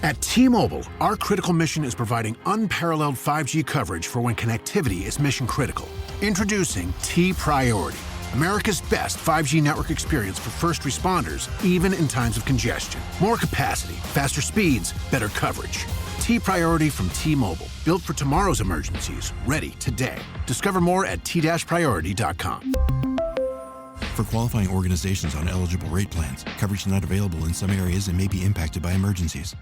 At T-Mobile, our critical mission is providing unparalleled 5G coverage for when connectivity is mission critical. Introducing T-Priority, America's best 5G network experience for first responders, even in times of congestion. More capacity, faster speeds, better coverage. T-Priority from T-Mobile, built for tomorrow's emergencies, ready today. Discover more at t-priority.com. For qualifying organizations on eligible rate plans, coverage not available in some areas and may be impacted by emergencies.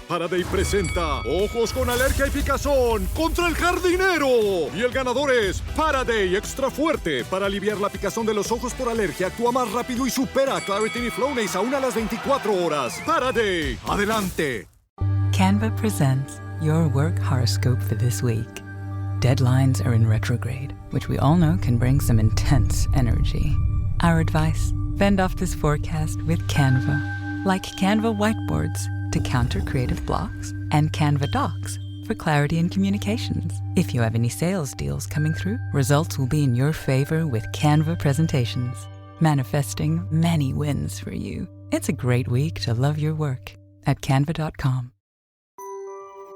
Faraday presenta Ojos con Alergia y Picazón contra el Jardinero. Y el ganador es Faraday Extra Fuerte. Para aliviar la picazón de los ojos por alergia, actúa más rápido y supera a Claritin y Flonase aún a las 24 horas. Faraday, adelante. Canva presents your work horoscope for this week. Deadlines are in retrograde, which we all know can bring some intense energy. Our advice: fend off this forecast with Canva. Like Canva whiteboards to counter creative blocks, and Canva docs for clarity in communications. If you have any sales deals coming through, results will be in your favor with Canva presentations, manifesting many wins for you. It's a great week to love your work at canva.com.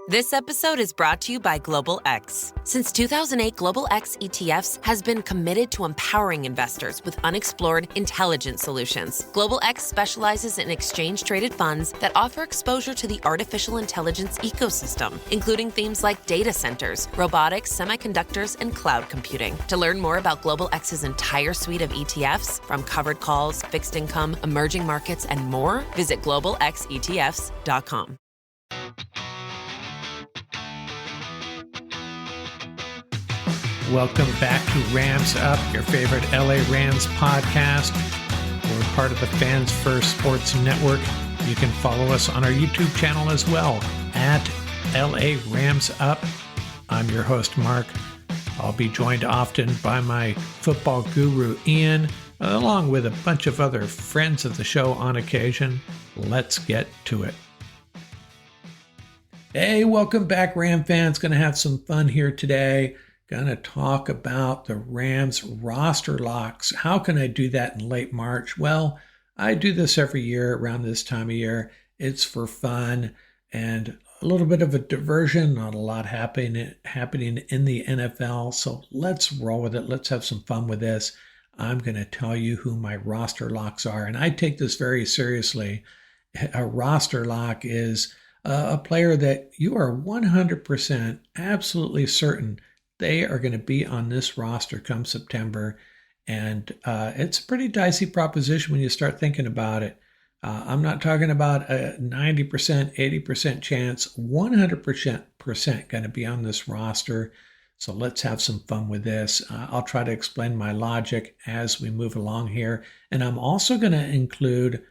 This episode is brought to you by Global X. Since 2008, Global X ETFs has been committed to empowering investors with unexplored, intelligent solutions. Global X specializes in exchange-traded funds that offer exposure to the artificial intelligence ecosystem, including themes like data centers, robotics, semiconductors, and cloud computing. To learn more about Global X's entire suite of ETFs, from covered calls, fixed income, emerging markets, and more, visit globalxetfs.com. Welcome back to Rams Up, your favorite LA Rams podcast. We're part of the Fans First Sports Network. You can follow us on our YouTube channel as well, at LA Rams Up. I'm your host, Mark. I'll be joined often by my football guru, Ian, along with a bunch of other friends of the show on occasion. Let's get to it. Hey, welcome back, Ram fans. Going to have some fun here today. Going to talk about the Rams roster locks. How can I do that in late March? Well, I do this every year around this time of year. It's for fun and a little bit of a diversion. Not a lot happening in the NFL. So let's roll with it. Let's have some fun with this. I'm going to tell you who my roster locks are. And I take this very seriously. A roster lock is a player that you are 100% absolutely certain they are going to be on this roster come September. And it's a pretty dicey proposition when you start thinking about it. I'm not talking about a 90%, 80% chance, 100% going to be on this roster. So let's have some fun with this. I'll try to explain my logic as we move along here. And I'm also going to include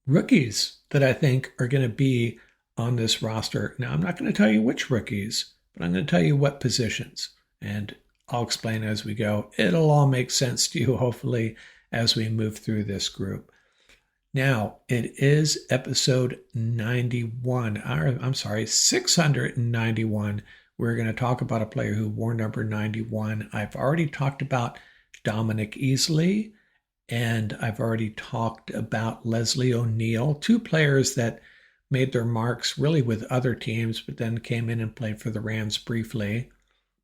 rookies that I think are going to be on this roster. Now, I'm not going to tell you which rookies, but I'm going to tell you what positions, and I'll explain as we go. It'll all make sense to you, hopefully, as we move through this group. Now, it is episode 691. We're going to talk about a player who wore number 91. I've already talked about Dominic Easley, and I've already talked about Leslie O'Neal, two players that made their marks really with other teams, but then came in and played for the Rams briefly.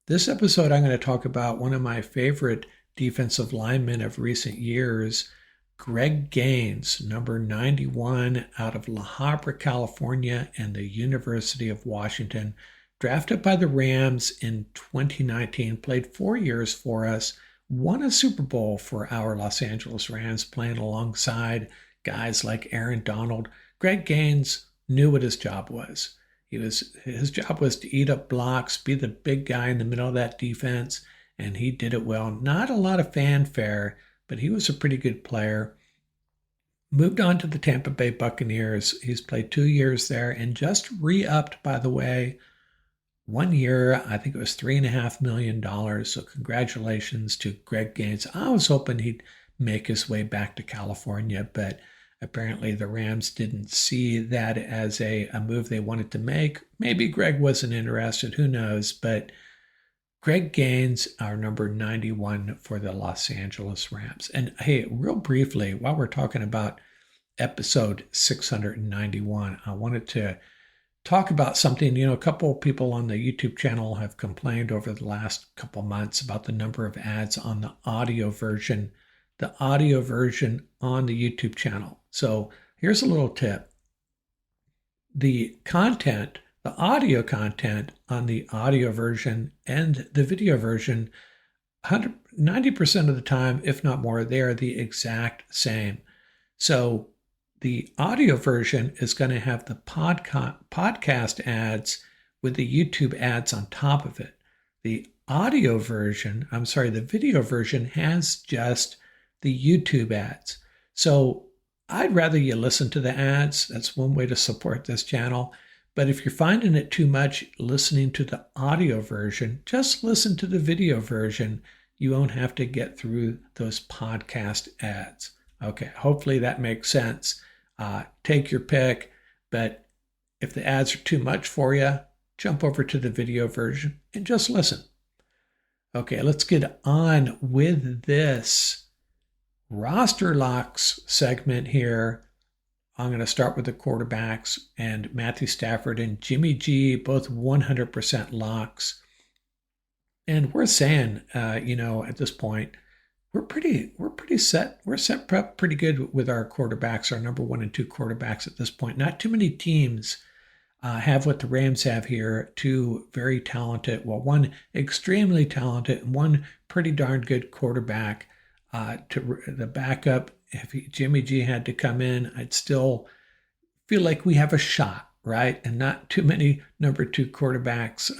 This episode, I'm going to talk about one of my favorite defensive linemen of recent years, Greg Gaines, number 91 out of La Habra, California, and the University of Washington. Drafted by the Rams in 2019, played 4 years for us, won a Super Bowl for our Los Angeles Rams, playing alongside guys like Aaron Donald. Greg Gaines knew what his job was. His job was to eat up blocks, be the big guy in the middle of that defense, and he did it well. Not a lot of fanfare, but he was a pretty good player. Moved on to the Tampa Bay Buccaneers. He's played 2 years there and just re-upped, by the way. 1 year, I think it was $3.5 million. So congratulations to Greg Gaines. I was hoping he'd make his way back to California, but apparently the Rams didn't see that as a move they wanted to make. Maybe Greg wasn't interested, who knows, but Greg Gaines, our number 91 for the Los Angeles Rams. And hey, real briefly, while we're talking about episode 691. I wanted to talk about something. A couple of people on the YouTube channel have complained over the last couple months about the number of ads on the audio version on the YouTube channel. So here's a little tip. The audio content on the audio version and the video version, 90% of the time, if not more, they are the exact same. So the audio version is going to have the podcast ads with the YouTube ads on top of it. The video version has just the YouTube ads. So I'd rather you listen to the ads. That's one way to support this channel. But if you're finding it too much listening to the audio version, just listen to the video version. You won't have to get through those podcast ads. Okay, hopefully that makes sense. Take your pick, but if the ads are too much for you, jump over to the video version and just listen. Okay, let's get on with this roster locks segment here. I'm going to start with the quarterbacks, and Matthew Stafford and Jimmy G, both 100% locks. And we're saying, at this point, we're pretty set. We're set prep pretty good with our quarterbacks, our number 1 and 2 quarterbacks at this point. Not too many teams have what the Rams have here. 2 very talented, one extremely talented and one pretty darn good quarterback. To the backup, if Jimmy G had to come in, I'd still feel like we have a shot, right? And not too many number 2 quarterbacks.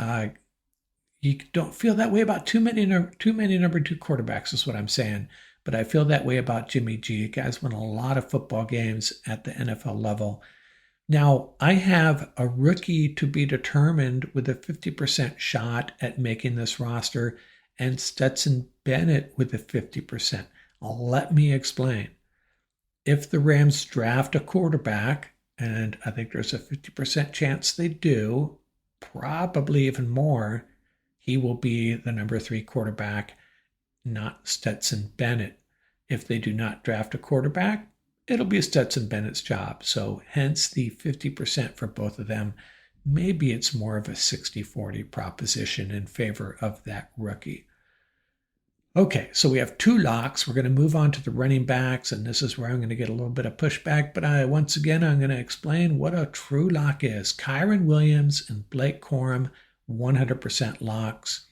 You don't feel that way about too many number 2 quarterbacks is what I'm saying. But I feel that way about Jimmy G. The guy's won a lot of football games at the NFL level. Now, I have a rookie to be determined with a 50% shot at making this roster, and Stetson Bennett with a 50%. Let me explain. If the Rams draft a quarterback, and I think there's a 50% chance they do, probably even more, he will be the number 3 quarterback, not Stetson Bennett. If they do not draft a quarterback, it'll be Stetson Bennett's job. So hence the 50% for both of them. Maybe it's more of a 60-40 proposition in favor of that rookie. Okay, so we have 2 locks. We're going to move on to the running backs, and this is where I'm going to get a little bit of pushback. But I'm going to explain what a true lock is. Kyren Williams and Blake Corum, 100% locks.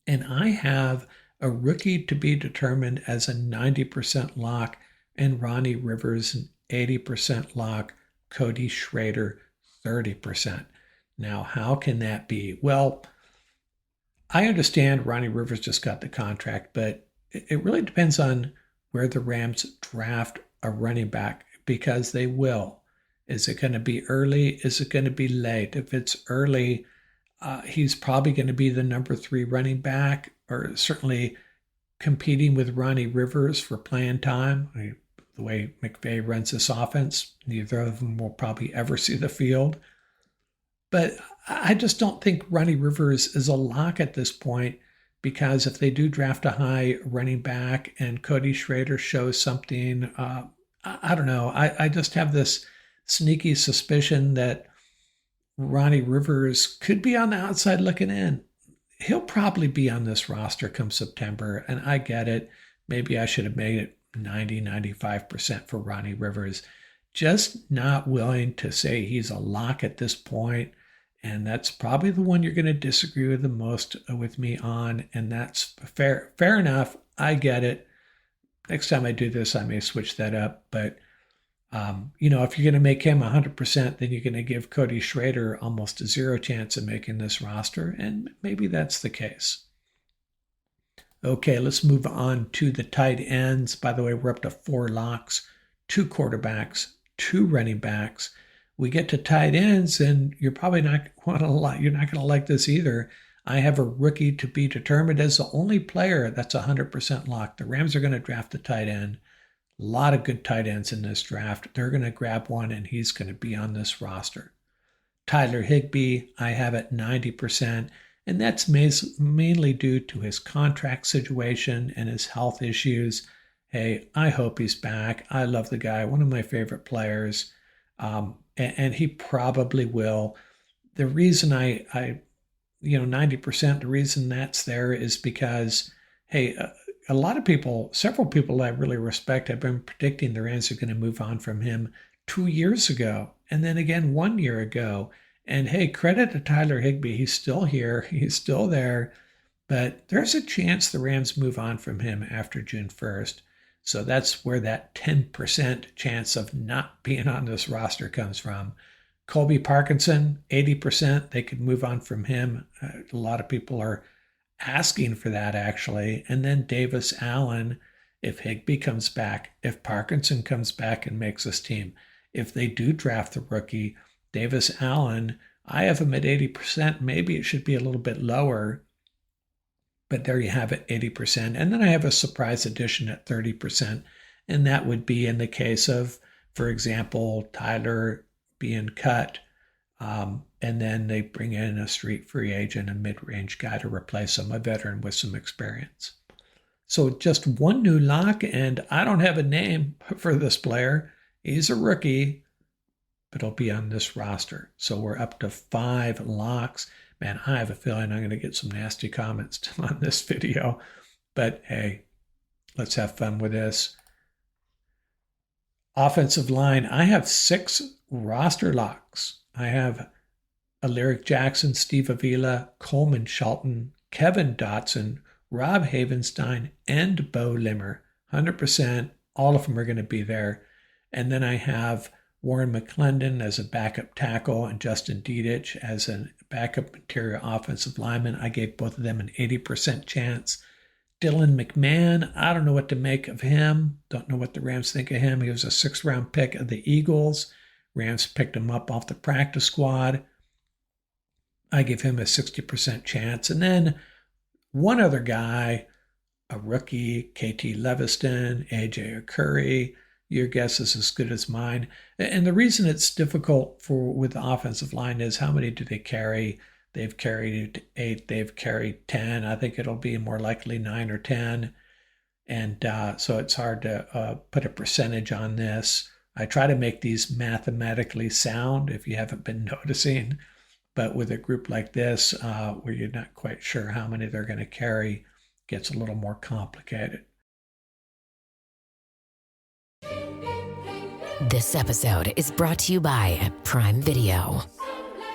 And I have a rookie to be determined as a 90% lock, and Ronnie Rivers, an 80% lock, Cody Schrader, 30%. Now, how can that be? Well, I understand Ronnie Rivers just got the contract, but it really depends on where the Rams draft a running back, because they will. Is it going to be early? Is it going to be late? If it's early, he's probably going to be the number 3 running back, or certainly competing with Ronnie Rivers for playing time. The way McVay runs this offense, neither of them will probably ever see the field. But I just don't think Ronnie Rivers is a lock at this point, because if they do draft a high running back and Cody Schrader shows something, I don't know. I just have this sneaky suspicion that Ronnie Rivers could be on the outside looking in. He'll probably be on this roster come September, and I get it. Maybe I should have made it 90-95% for Ronnie Rivers. Just not willing to say he's a lock at this point, and that's probably the one you're going to disagree with the most with me on, and that's fair enough. I get it. Next time I do this, I may switch that up, but if you're going to make him 100%, then you're going to give Cody Schrader almost a 0 chance of making this roster, and maybe that's the case. Okay, let's move on to the tight ends. By the way, we're up to 4 locks, 2 quarterbacks, 2 running backs. We get to tight ends, and you're probably not going to like this either. I have a rookie to be determined as the only player that's 100% locked. The Rams are going to draft a tight end. A lot of good tight ends in this draft. They're going to grab one, and he's going to be on this roster. Tyler Higbee, I have at 90%, and that's mainly due to his contract situation and his health issues. hey, I hope he's back. I love the guy, one of my favorite players, and he probably will. The reason I 90%, the reason that's there is because, hey, a lot of people, several people I really respect have been predicting the Rams are going to move on from him 2 years ago, and then again 1 year ago. And hey, credit to Tyler Higbee. He's still here. He's still there. But there's a chance the Rams move on from him after June 1st. So that's where that 10% chance of not being on this roster comes from. Colby Parkinson, 80%, they could move on from him. A lot of people are asking for that, actually. And then Davis Allen, if Higbee comes back, if Parkinson comes back and makes this team, if they do draft the rookie, Davis Allen, I have him at 80%. Maybe it should be a little bit lower, but there you have it, 80%. And then I have a surprise addition at 30%. And that would be in the case of, for example, Tyler being cut, and then they bring in a street free agent, a mid-range guy to replace him, a veteran with some experience. So just one new lock, and I don't have a name for this player. He's a rookie, but he'll be on this roster. So we're up to 5 locks. Man, I have a feeling I'm going to get some nasty comments on this video. But hey, let's have fun with this. Offensive line, I have 6 roster locks. I have Alaric Jackson, Steve Avila, Coleman Shelton, Kevin Dotson, Rob Havenstein, and Bo Limmer. 100%, all of them are going to be there. And then I have Warren McClendon as a backup tackle and Justin Dedich as a backup interior offensive lineman. I gave both of them an 80% chance. Dylan McMahon, I don't know what to make of him. Don't know what the Rams think of him. He was a 6th-round pick of the Eagles. Rams picked him up off the practice squad. I give him a 60% chance. And then one other guy, a rookie, KT Leviston, AJ Curry. Your guess is as good as mine. And the reason it's difficult with the offensive line is how many do they carry? They've carried 8. They've carried 10. I think it'll be more likely 9 or 10. And so it's hard to put a percentage on this. I try to make these mathematically sound, if you haven't been noticing. But with a group like this, where you're not quite sure how many they're going to carry, gets a little more complicated. This episode is brought to you by Prime Video.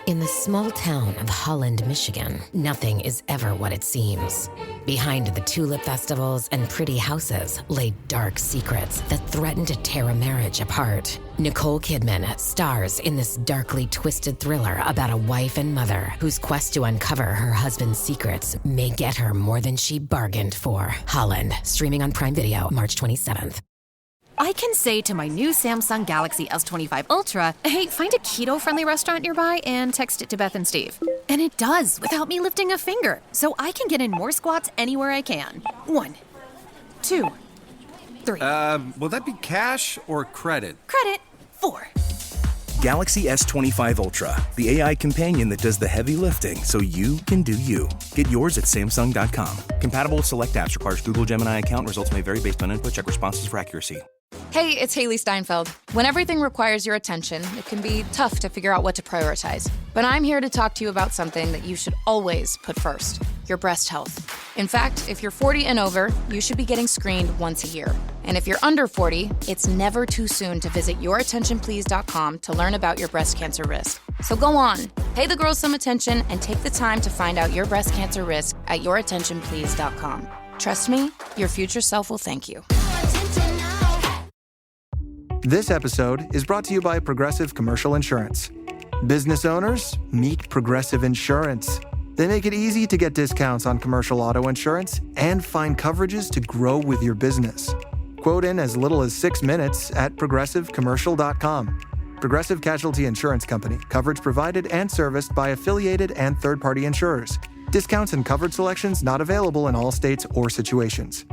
In the small town of Holland, Michigan, nothing is ever what it seems. Behind the tulip festivals and pretty houses lay dark secrets that threaten to tear a marriage apart. Nicole Kidman stars in this darkly twisted thriller about a wife and mother whose quest to uncover her husband's secrets may get her more than she bargained for. Holland, streaming on Prime Video March 27th. I can say to my new Samsung Galaxy S25 Ultra, hey, find a keto-friendly restaurant nearby and text it to Beth and Steve. And it does, without me lifting a finger. So I can get in more squats anywhere I can. 1, 2, 3. Will that be cash or credit? Credit. 4. Galaxy S25 Ultra, the AI companion that does the heavy lifting so you can do you. Get yours at Samsung.com. Compatible with select apps. Requires Google Gemini account. Results may vary based on input. Check responses for accuracy. Hey, it's Haley Steinfeld. When everything requires your attention, it can be tough to figure out what to prioritize. But I'm here to talk to you about something that you should always put first, your breast health. In fact, if you're 40 and over, you should be getting screened once a year. And if you're under 40, it's never too soon to visit yourattentionplease.com to learn about your breast cancer risk. So go on, pay the girls some attention and take the time to find out your breast cancer risk at yourattentionplease.com. Trust me, your future self will thank you. This episode is brought to you by Progressive Commercial Insurance. Business owners, meet Progressive Insurance. They make it easy to get discounts on commercial auto insurance and find coverages to grow with your business. Quote in as little as 6 minutes at progressivecommercial.com. Progressive Casualty Insurance Company. Coverage provided and serviced by affiliated and third-party insurers. Discounts and coverage selections not available in all states or situations.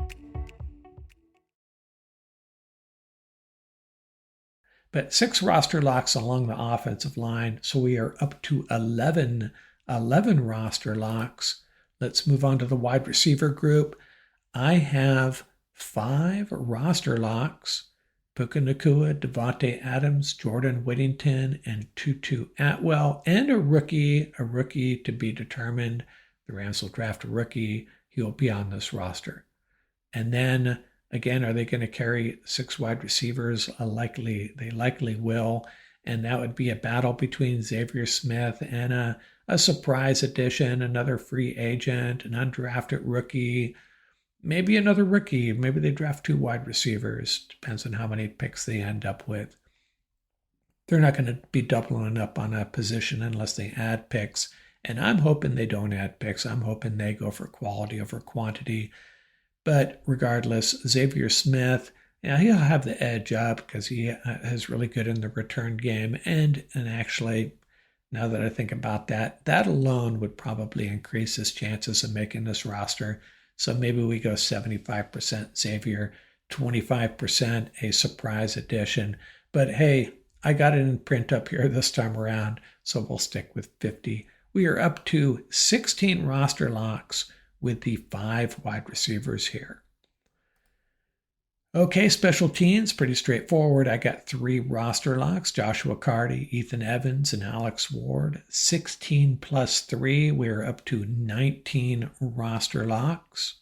But 6 roster locks along the offensive line, so we are up to 11 roster locks. Let's move on to the wide receiver group. I have 5 roster locks: Puka Nacua, Devontae Adams, Jordan Whittington, and Tutu Atwell, and a rookie to be determined. The Rams will draft a rookie. He will be on this roster. And then, again, are they going to carry 6 wide receivers? They likely will. And that would be a battle between Xavier Smith and a surprise addition, another free agent, an undrafted rookie, maybe another rookie. Maybe they draft 2 wide receivers. Depends on how many picks they end up with. They're not going to be doubling up on a position unless they add picks. And I'm hoping they don't add picks. I'm hoping they go for quality over quantity. But regardless, Xavier Smith, he'll have the edge up because he is really good in the return game. And actually, now that I think about that, that alone would probably increase his chances of making this roster. So maybe we go 75% Xavier, 25% a surprise addition. But hey, I got it in print up here this time around, so we'll stick with 50. We are up to 16 roster locks with the 5 wide receivers here. Okay, special teams, pretty straightforward. I got 3 roster locks: Joshua Carty, Ethan Evans, and Alex Ward. 16 plus 3, we're up to 19 roster locks.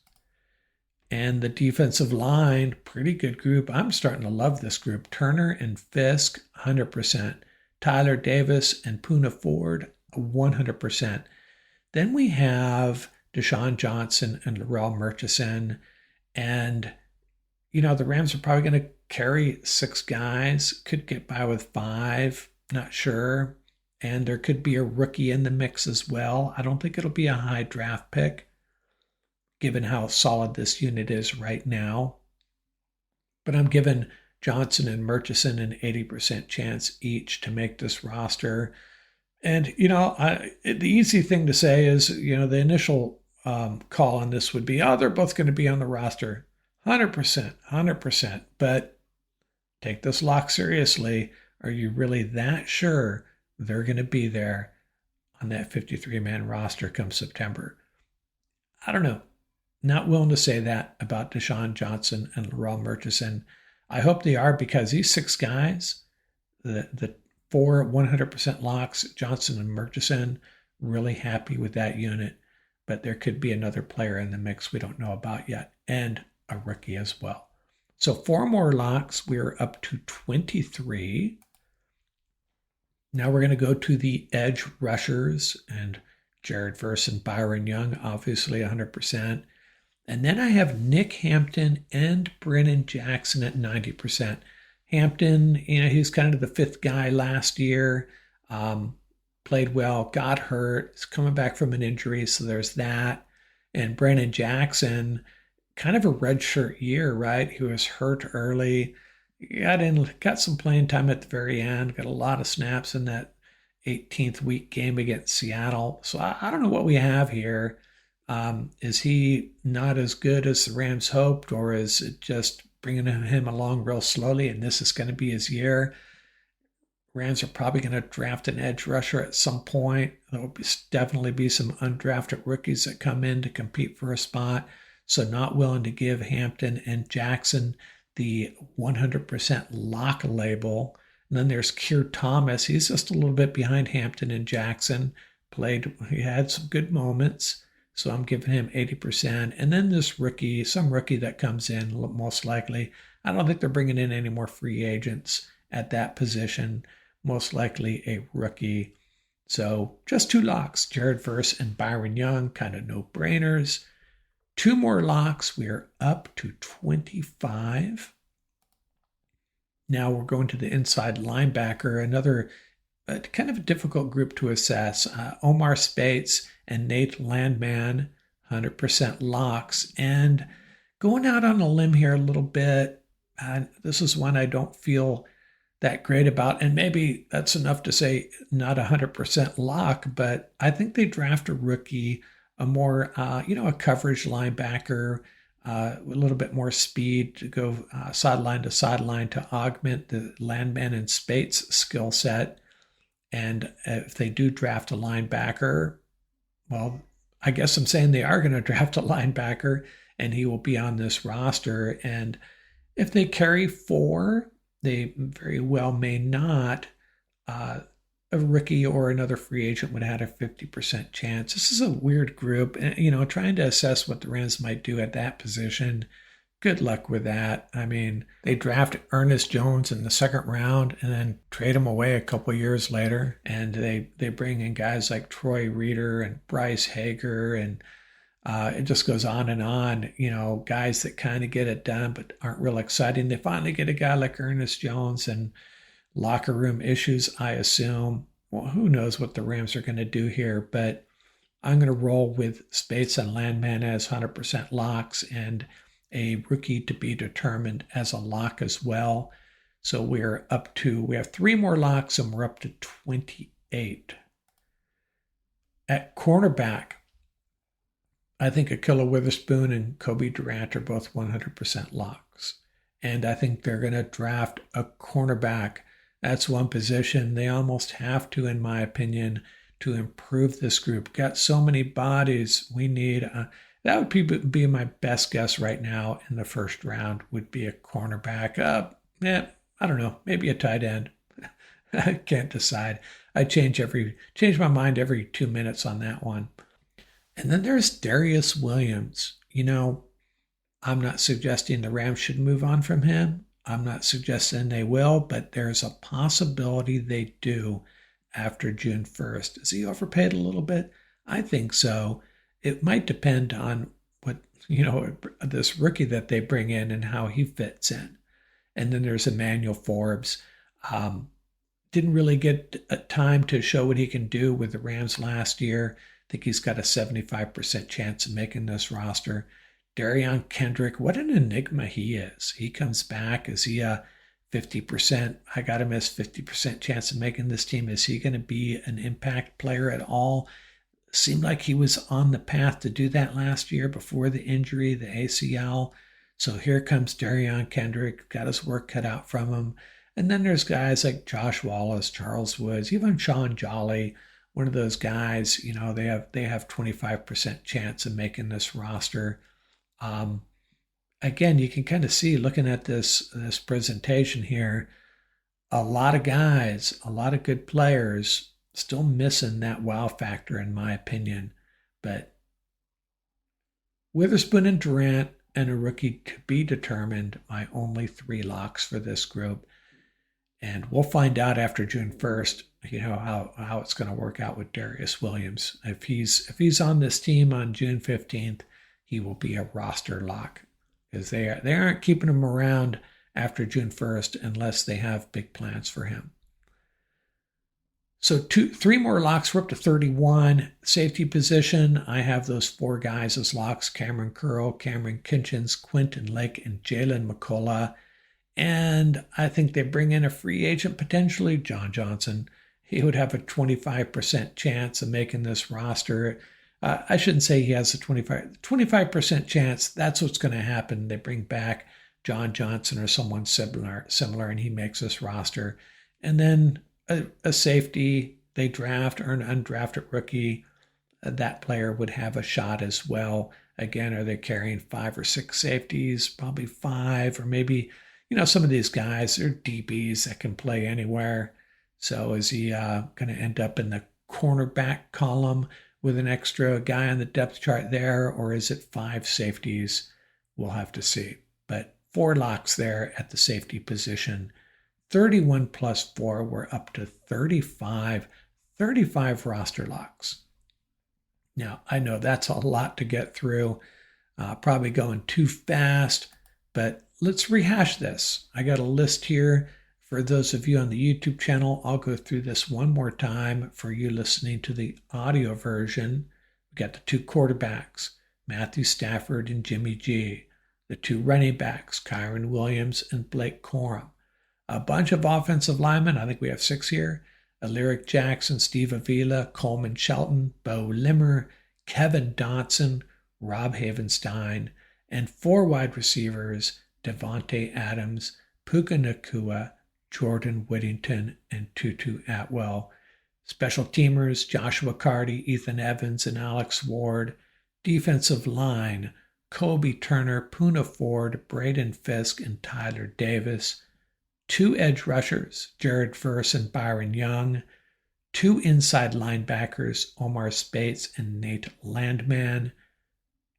And the defensive line, pretty good group. I'm starting to love this group. Turner and Fisk, 100%. Tyler Davis and Poona Ford, 100%. Then we have Deshaun Johnson and Laurel Murchison. And, the Rams are probably going to carry 6 guys. Could get by with 5, not sure. And there could be a rookie in the mix as well. I don't think it'll be a high draft pick, given how solid this unit is right now. But I'm giving Johnson and Murchison an 80% chance each to make this roster. And, the easy thing to say is, the initial call on this would be, they're both going to be on the roster. 100%. But take this lock seriously. Are you really that sure they're going to be there on that 53-man roster come September? I don't know. Not willing to say that about Deshaun Johnson and Laurel Murchison. I hope they are, because these 6 guys, the 4 100% locks, Johnson and Murchison, really happy with that unit. But there could be another player in the mix we don't know about yet, and a rookie as well. So 4 more locks. We're up to 23. Now we're going to go to the edge rushers, and Jared Verse and Byron Young, obviously 100%. And then I have Nick Hampton and Brennan Jackson at 90%. Hampton, he's kind of the 5th guy last year. Played well, got hurt, is coming back from an injury, so there's that. And Brennan Jackson, kind of a redshirt year, right? He was hurt early. Got some playing time at the very end, got a lot of snaps in that 18th week game against Seattle. So I don't know what we have here. Is he not as good as the Rams hoped, or is it just bringing him along real slowly and this is going to be his year? Rams are probably going to draft an edge rusher at some point. There will definitely be some undrafted rookies that come in to compete for a spot. So not willing to give Hampton and Jackson the 100% lock label. And then there's Keir Thomas. He's just a little bit behind Hampton and Jackson. He had some good moments. So I'm giving him 80%. And then this rookie, some rookie that comes in, most likely. I don't think they're bringing in any more free agents at that position. Most likely a rookie. So just 2 locks, Jared Verse and Byron Young, kind of no-brainers. 2 more locks. We are up to 25. Now we're going to the inside linebacker, another kind of a difficult group to assess. Omar Spates and Nate Landman, 100% locks. And going out on a limb here a little bit, this is one I don't feel that great about. And maybe that's enough to say not 100% lock, but I think they draft a rookie, a more, a coverage linebacker, a little bit more speed to go sideline to sideline to augment the Landman and Spates skill set. And if they do draft a linebacker, well, I guess I'm saying they are going to draft a linebacker. and he will be on this roster. And if they carry 4, they very well may not. A rookie or another free agent would have had a 50% chance. This is a weird group, and trying to assess what the Rams might do at that position. Good luck with that. I mean, they draft Ernest Jones in the 2nd round and then trade him away a couple of years later, and they bring in guys like Troy Reeder and Bryce Hager, and it just goes on and on. Guys that kind of get it done but aren't real exciting. They finally get a guy like Ernest Jones, and locker room issues, I assume. Well, who knows what the Rams are going to do here, but I'm going to roll with Spates and Landman as 100% locks and a rookie to be determined as a lock as well. So we have 3 more locks and we're up to 28. At cornerback, I think Ahkello Witherspoon and Kobe Durant are both 100% locks. And I think they're going to draft a cornerback. That's one position they almost have to, in my opinion, to improve this group. Got so many bodies we need. That would be my best guess right now in the 1st round would be a cornerback. I don't know, maybe a tight end. I can't decide. I change my mind every 2 minutes on that one. And then there's Darius Williams. I'm not suggesting the Rams should move on from him. I'm not suggesting they will, but there's a possibility they do after June 1st. Is he overpaid a little bit? I think so. It might depend on what, this rookie that they bring in and how he fits in. And then there's Emmanuel Forbes. Didn't really get time to show what he can do with the Rams last year. I think he's got a 75% chance of making this roster. Darion Kendrick, what an enigma he is. He comes back. Is he a 50%? I got him as 50% chance of making this team. Is he going to be an impact player at all? Seemed like he was on the path to do that last year before the injury, the ACL. So here comes Darion Kendrick, got his work cut out from him. And then there's guys like Josh Wallace, Charles Woods, even Sean Jolly, one of those guys, they have 25% chance of making this roster. Again, you can kind of see, looking at this presentation here, a lot of guys, a lot of good players, still missing that wow factor, in my opinion. But Witherspoon and Durant and a rookie to be determined, my only 3 locks for this group. And we'll find out after June 1st, how it's going to work out with Darius Williams. If he's on this team on June 15th, he will be a roster lock, because they aren't keeping him around after June 1st unless they have big plans for him. So 3 more locks. We're up to 31. Safety position, I have those 4 guys as locks: Cameron Curl, Cameron Kinchins, Quentin Lake, and Jalen McCullough. And I think they bring in a free agent, potentially John Johnson. He would have a 25% chance of making this roster. I shouldn't say he has a 25% chance. That's what's going to happen. They bring back John Johnson or someone similar, and he makes this roster. And then a safety they draft or an undrafted rookie, that player would have a shot as well. Again, are they carrying 5 or 6 safeties? Probably 5, or maybe, some of these guys are DBs that can play anywhere. So is he going to end up in the cornerback column with an extra guy on the depth chart there, or is it 5 safeties? We'll have to see. But 4 locks there at the safety position. 31 plus 4, we're up to 35 roster locks. Now, I know that's a lot to get through, probably going too fast, but let's rehash this. I got a list here. For those of you on the YouTube channel, I'll go through this one more time. For you listening to the audio version, we got the 2 quarterbacks, Matthew Stafford and Jimmy G. The 2 running backs, Kyron Williams and Blake Corum. A bunch of offensive linemen, I think we have 6 here. Alaric Jackson, Steve Avila, Coleman Shelton, Bo Limmer, Kevin Dotson, Rob Havenstein, and 4 wide receivers, Devontae Adams, Puka Nacua, Jordan Whittington, and Tutu Atwell. Special teamers, Joshua Carty, Ethan Evans, and Alex Ward. Defensive line, Kobe Turner, Poona Ford, Braden Fisk, and Tyler Davis. 2 edge rushers, Jared Verse and Byron Young. 2 inside linebackers, Omar Spates and Nate Landman.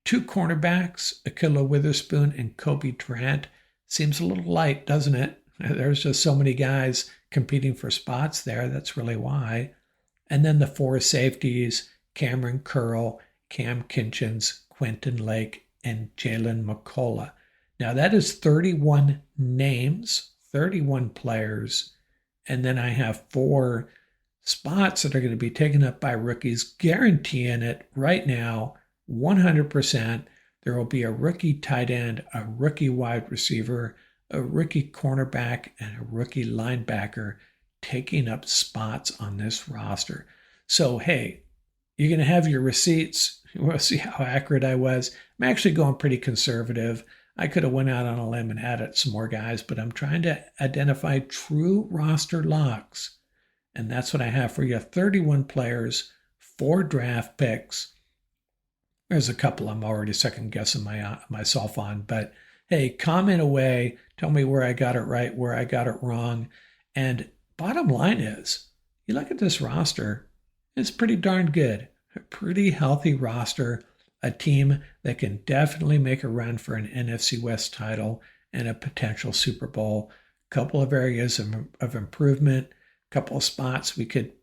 2 cornerbacks, Akilla Witherspoon and Kobe Durant. Seems a little light, doesn't it? There's just so many guys competing for spots there. That's really why. And then the 4 safeties, Cameron Curl, Cam Kinchins, Quentin Lake, and Jalen McCullough. Now that is 31 names, 31 players. And then I have 4 spots that are going to be taken up by rookies, guaranteeing it right now, 100%. There will be a rookie tight end, a rookie wide receiver, a rookie cornerback, and a rookie linebacker taking up spots on this roster. So, hey, you're going to have your receipts. We'll see how accurate I was. I'm actually going pretty conservative. I could have went out on a limb and added some more guys, but I'm trying to identify true roster locks. And that's what I have for you. 31 players, 4 draft picks. There's a couple I'm already second guessing myself on, but hey, comment away. Tell me where I got it right, where I got it wrong. And bottom line is, you look at this roster, it's pretty darn good. A pretty healthy roster, a team that can definitely make a run for an NFC West title and a potential Super Bowl. A couple of areas of improvement, a couple of spots we could,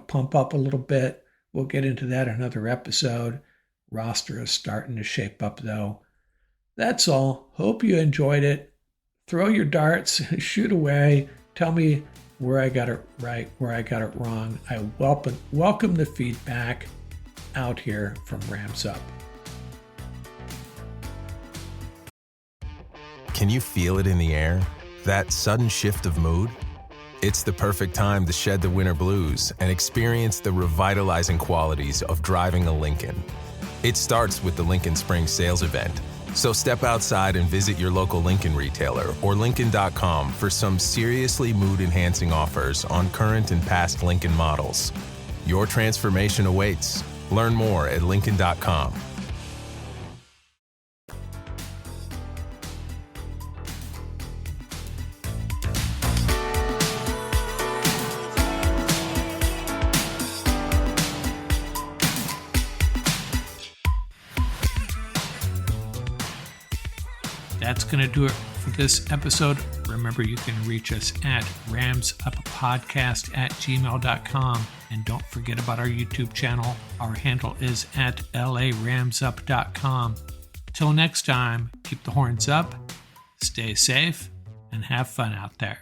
pump up a little bit. We'll get into that in another episode. Roster is starting to shape up, though. That's all. Hope you enjoyed it. Throw your darts, shoot away. Tell me where I got it right, where I got it wrong. I welcome the feedback out here from Rams Up. Can you feel it in the air? That sudden shift of mood? It's the perfect time to shed the winter blues and experience the revitalizing qualities of driving a Lincoln. It starts with the Lincoln Spring Sales Event. So step outside and visit your local Lincoln retailer or Lincoln.com for some seriously mood-enhancing offers on current and past Lincoln models. Your transformation awaits. Learn more at Lincoln.com. That's going to do it for this episode. Remember, you can reach us at ramsuppodcast@gmail.com. And don't forget about our YouTube channel. Our handle is at laramsup.com. Till next time, keep the horns up, stay safe, and have fun out there.